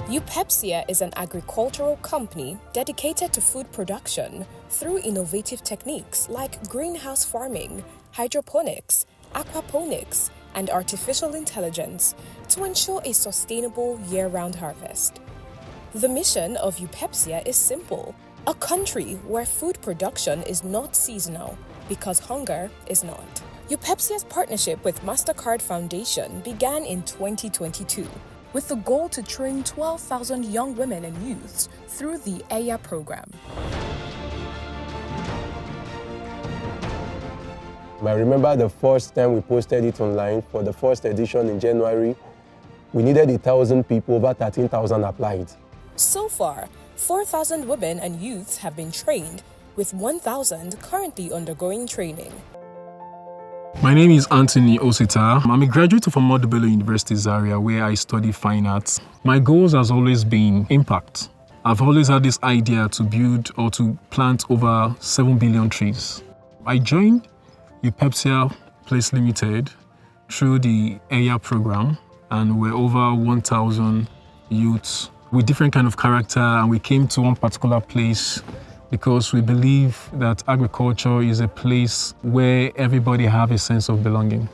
Eupepsia is an agricultural company dedicated to food production through innovative techniques like greenhouse farming, hydroponics, aquaponics, and artificial intelligence to ensure a sustainable year-round harvest. The mission of Eupepsia is simple: a country where food production is not seasonal because hunger is not. Eupepsia's partnership with MasterCard Foundation began in 2022 with the goal to train 12,000 young women and youths through the EYA program. I remember the first time we posted it online for the first edition in January. We needed 1,000 people, over 13,000 applied. So far, 4,000 women and youths have been trained, with 1,000 currently undergoing training. My name is Anthony Osita. I'm a graduate of Ahmadu Bello University Zaria, where I study fine arts. My goals has always been impact. I've always had this idea to build or to plant over 7 billion trees. I joined Eupepsia Place Limited through the EYA program, and we're over 1,000 youths with different kind of character, and we came to one particular place because we believe that agriculture is a place where everybody have a sense of belonging.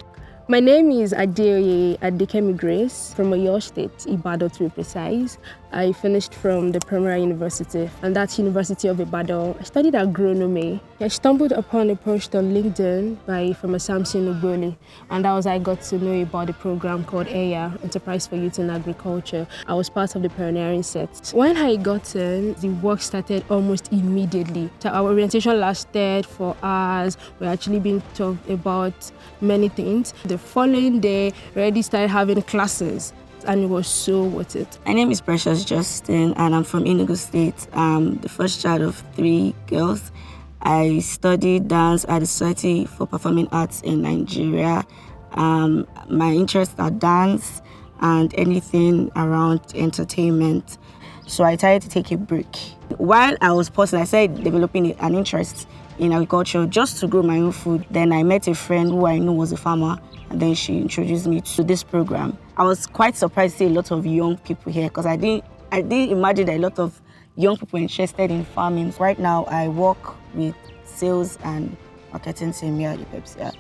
My name is Adeoye Adekemi Grace from Oyo State, Ibadan to be precise. I finished from the primary university, and that's University of Ibadan. I studied agronomy. I stumbled upon a post on LinkedIn by Farmer Samson Uboli, and that was I got to know about the program called EYA, Enterprise for Youth in Agriculture. I was part of the pioneering set. When I got in, the work started almost immediately. So our orientation lasted for hours. We're actually being talked about many things. The following day, we already started having classes, and it was so worth it. My name is Precious Justin, and I'm from Indigo State. I'm the first child of 3 girls. I studied dance at the Society for Performing Arts in Nigeria. My interests are dance and anything around entertainment. So I decided to take a break. While I was pausing, I started developing an interest in agriculture just to grow my own food. Then I met a friend who I knew was a farmer, and then she introduced me to this program. I was quite surprised to see a lot of young people here because I didn't imagine that a lot of young people interested in farming. Right now, I work with sales and marketing team here at Eupepsia.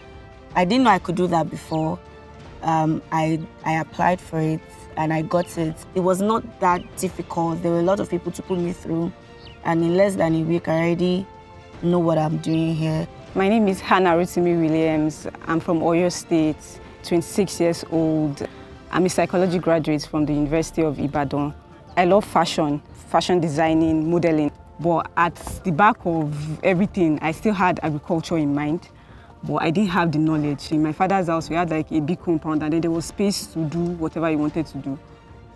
I didn't know I could do that before. I applied for it and I got it. It was not that difficult. There were a lot of people to put me through, and in less than a week, I already know what I'm doing here. My name is Hannah Rotimi Williams. I'm from Oyo State, 26 years old. I'm a psychology graduate from the University of Ibadan. I love fashion designing, modeling. But at the back of everything, I still had agriculture in mind, but I didn't have the knowledge. In my father's house, we had like a big compound, and then there was space to do whatever you wanted to do.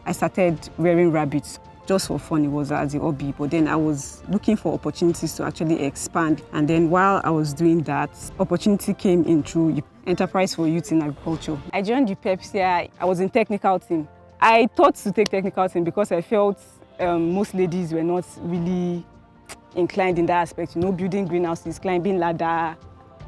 I started rearing rabbits. Just for fun, it was as a hobby, but then I was looking for opportunities to actually expand. And then while I was doing that, opportunity came in through Enterprise for Youth in Agriculture. I joined Eupepsia. I was in technical team. I thought to take technical team because I felt most ladies were not really inclined in that aspect, building greenhouses, climbing ladder,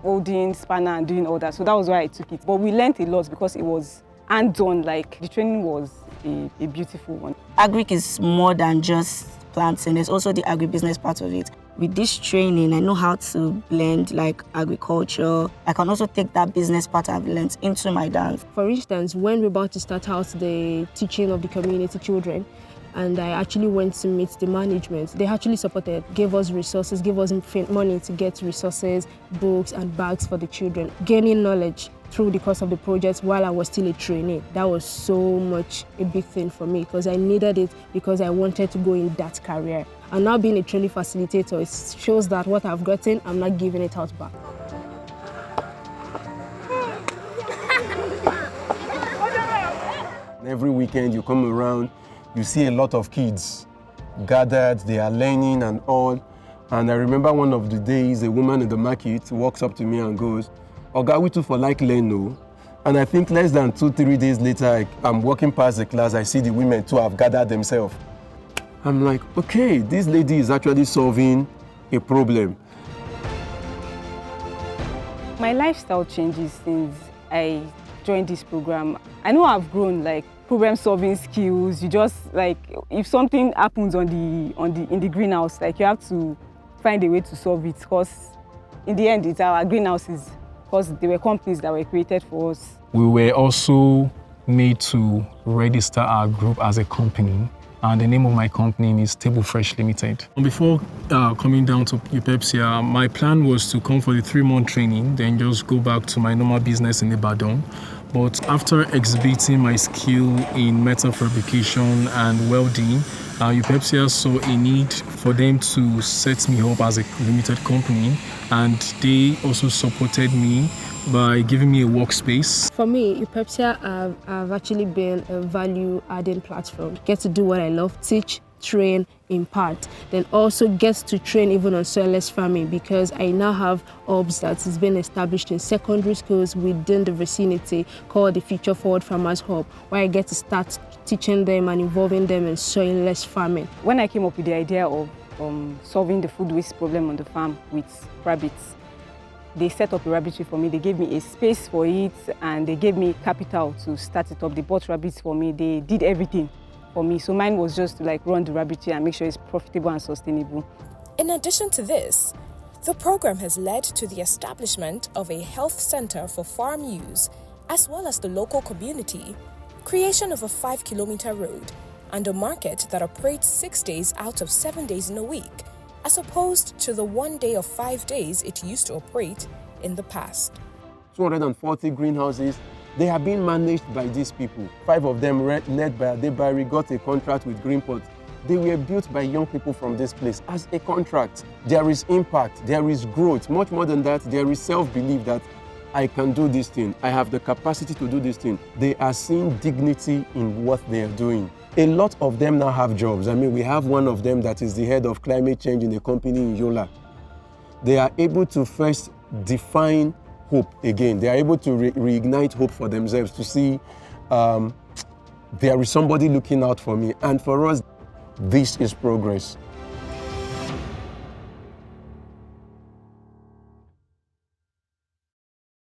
holding spanner and doing all that. So that was why I took it. But we learned a lot because it was hands-on, like the training was a beautiful one. Agric is more than just planting. There's also the agribusiness part of it. With this training, I know how to blend like agriculture. I can also take that business part I've learned into my dance. For instance, when we're about to start out the teaching of the community children, and I actually went to meet the management. They actually supported, gave us resources, gave us money to get resources, books and bags for the children. Gaining knowledge through the course of the project while I was still a trainee. That was so much a big thing for me because I needed it because I wanted to go in that career. And now being a training facilitator, it shows that what I've gotten, I'm not giving it out back. Every weekend you come around, you see a lot of kids gathered, they are learning and all. And I remember one of the days, a woman in the market walks up to me and goes, "Oga, we too for like learn, no?" And I think less than 2-3 days later, I'm walking past the class, I see the women too have gathered themselves. I'm like, okay, this lady is actually solving a problem. My lifestyle changes since I joined this program. I know I've grown like problem-solving skills. You just like, if something happens in the greenhouse, like you have to find a way to solve it, because in the end, it's our greenhouses, because they were companies that were created for us. We were also made to register our group as a company, and the name of my company is Table Fresh Limited. Before coming down to Eupepsia, my plan was to come for the 3-month training, then just go back to my normal business in Ibadan. But after exhibiting my skill in metal fabrication and welding, Eupepsia saw a need for them to set me up as a limited company, and they also supported me by giving me a workspace. For me, Eupepsia have actually been a value-adding platform. Get to do what I love, teach, train, impart, then also get to train even on soilless farming, because I now have hubs that is being established in secondary schools within the vicinity called the Future Forward Farmers Hub, where I get to start teaching them and involving them in soilless farming. When I came up with the idea of solving the food waste problem on the farm with rabbits, they set up a rabbitry for me. They gave me a space for it, and they gave me capital to start it up. They bought rabbits for me. They did everything for me. So mine was just to like run the rabbitry and make sure it's profitable and sustainable. In addition to this, the program has led to the establishment of a health center for farm use, as well as the local community, creation of a 5-kilometer road, and a market that operates 6 days out of 7 days in a week, as opposed to the 1 day of 5 days it used to operate in the past. 240 greenhouses, they are being managed by these people. 5 of them, led by Adebari, got a contract with Greenport. They were built by young people from this place as a contract. There is impact, there is growth. Much more than that, there is self-belief that I can do this thing. I have the capacity to do this thing. They are seeing dignity in what they are doing. A lot of them now have jobs. I mean, we have one of them that is the head of climate change in a company in Yola. They are able to first define hope again. They are able to reignite hope for themselves, to see there is somebody looking out for me. And for us, this is progress.